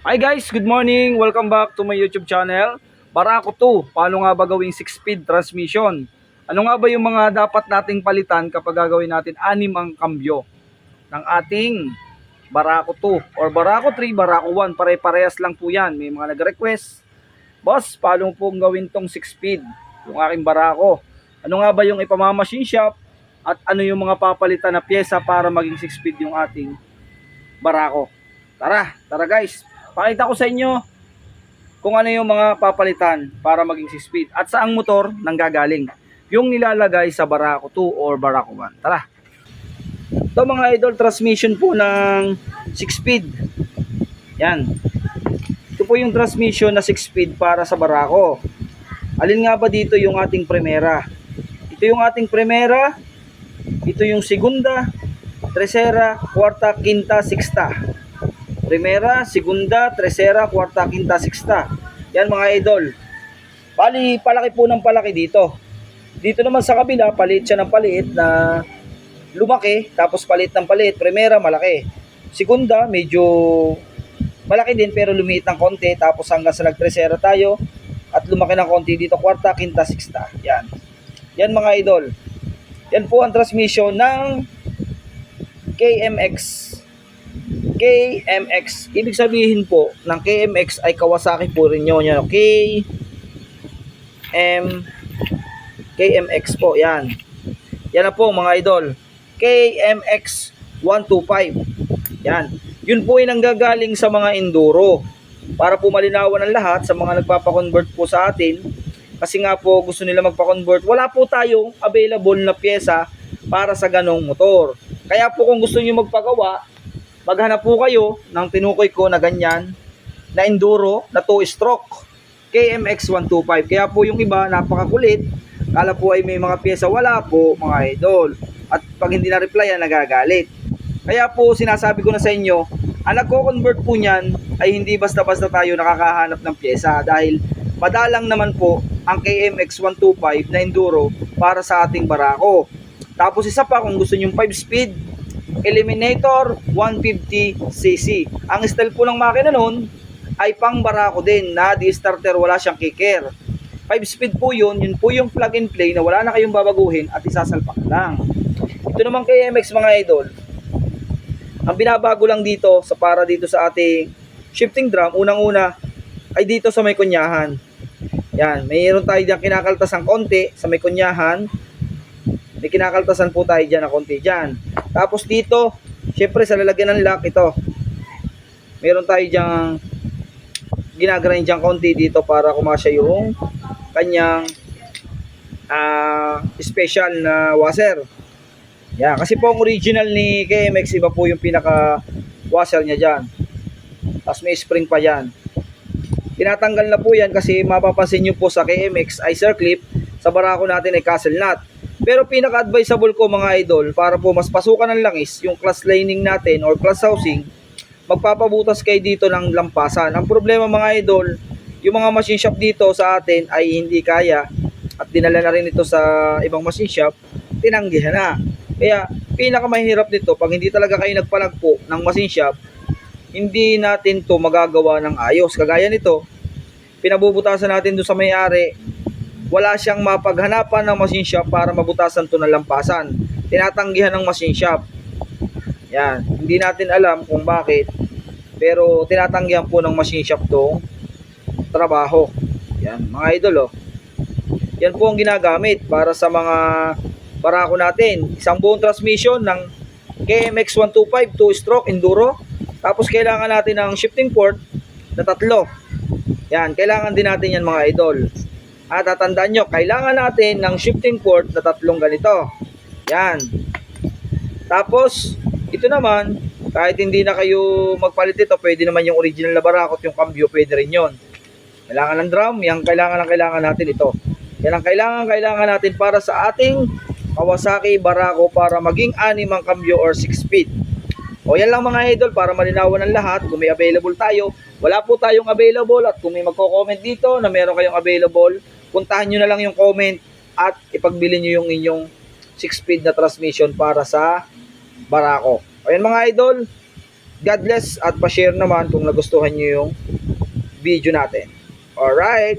Hi guys, good morning. Welcome back to my YouTube channel. Barako 2, paano nga ba gawing 6-speed transmission? Ano nga ba yung mga dapat nating palitan kapag gagawin natin anim ang kambyo ng ating Barako 2 or Barako 3, Barako 1, pare-parehas lang po yan. May mga nag-request, boss, paano po gawin tong 6-speed, yung aking Barako? Ano nga ba yung ipamamachine shop at ano yung mga papalitan na pyesa para maging 6-speed yung ating Barako? Tara guys, pakita ko sa inyo kung ano yung mga papalitan para maging 6-speed at saang motor nanggagaling yung nilalagay sa Barako 2 or Barako 1. Tara. Ito mga idol, transmission po ng 6-speed. Yan. Ito po yung transmission na 6-speed para sa Barako. Alin nga ba dito yung ating primera? Ito yung ating primera. Ito yung segunda, tercera, kwarta, quinta, sexta. Primera, segunda, tercera, kwarta, quinta, sexta. Yan mga idol. Bali, palaki po ng palaki dito. Dito naman sa kabila, palit siya ng palit na lumaki, tapos palit ng palit. Primera, malaki. Segunda, medyo malaki din pero lumiit ng konti. Tapos hanggang sa nag-tercera tayo at lumaki ng konti dito. Kwarta, quinta, sexta. Yan. Yan mga idol. Yan po ang transmission ng KMX. KMX. Ibig sabihin po ng KMX ay Kawasaki po rin yun. Yan. KMX po. Yan. Yan na po mga idol. KMX 125. Yan. Yun po ay nanggagaling sa mga enduro. Para po malinawan ng lahat sa mga nagpapakonvert po sa atin. Kasi nga po gusto nila magpa-convert. Wala po tayong available na pyesa para sa ganong motor. Kaya po kung gusto niyo magpagawa, maghanap po kayo ng tinukoy ko na ganyan na enduro na 2-stroke KMX 125. Kaya po yung iba napakakulit, kala po ay may mga pyesa, wala po mga idol. At pag hindi na-replyan, nagagalit. Kaya po sinasabi ko na sa inyo, ang nagko-convert po niyan ay hindi basta-basta tayo nakakahanap ng pyesa dahil madalang naman po ang KMX 125 na enduro para sa ating Barako. Tapos isa pa, kung gusto niyo 5-speed Eliminator 150cc. Ang style po ng makina nun ay pang Barako din na di-starter, wala siyang kicker. 5-speed po yun po yung plug and play na wala na kayong babaguhin at isasalpak lang. Ito naman kay MX mga idol. Ang binabago lang dito sa para dito sa ating shifting drum, unang-una ay dito sa may kunyahan. Yan, mayroon tayo diyan kinakaltasan konti sa may kunyahan. May kinakaltasan po tayo dyan na konti dyan. Tapos dito, syempre sa lalagyan ng lock ito. Meron tayo dyan ginagarain dyan konti dito para kumasya yung kanyang special na washer. Yan, kasi po ang original ni KMX, iba po yung pinaka washer niya dyan. Tapos may spring pa dyan. Tinatanggal na po yan kasi mapapansin nyo po sa KMX ay circlip, sa Barako natin ay castle nut. Pero pinaka-advisable ko mga idol, para po mas pasukan ng langis yung clutch lining natin or clutch housing, magpapabutas kayo dito ng lampasan. Ang problema mga idol, yung mga machine shop dito sa atin ay hindi kaya at dinala na rin ito sa ibang machine shop, tinanggihan na. Kaya pinakamahirap nito, pag hindi talaga kayo nagpalagpo ng machine shop, hindi natin to magagawa ng ayos. Kagaya nito, pinabubutasan natin doon sa may-ari, wala siyang mapaghanapan ng machine shop para mabutasan to ng lampasan. Tinatanggihan ng machine shop. Yan, hindi natin alam kung bakit, pero tinatanggihan po ng machine shop tong trabaho. Yan, mga idol oh. Yan po ang ginagamit para sa mga Barako natin. Isang buong transmission ng KMX 125 2-stroke enduro. Tapos kailangan natin ng shifting port na 3. Yan, kailangan din natin yan mga idol. At tatandaan nyo, kailangan natin ng shifting port na 3 ganito. Yan. Tapos, ito naman, kahit hindi na kayo magpalit ito, pwede naman yung original na Barako at yung cambio, pwede rin yun. Kailangan ng drum, yung kailangan natin ito. Yan ang kailangan natin para sa ating Kawasaki Barako para maging 6 ang cambio or 6-speed. O yan lang mga idol, para malinawan ng lahat. Kung may available tayo, wala po tayong available, at kung may magko-comment dito na meron kayong available, puntahan nyo na lang yung comment at ipagbili nyo yung inyong 6-speed na transmission para sa Barako. Ayan mga idol, God bless at pa-share naman kung nagustuhan nyo yung video natin. Alright.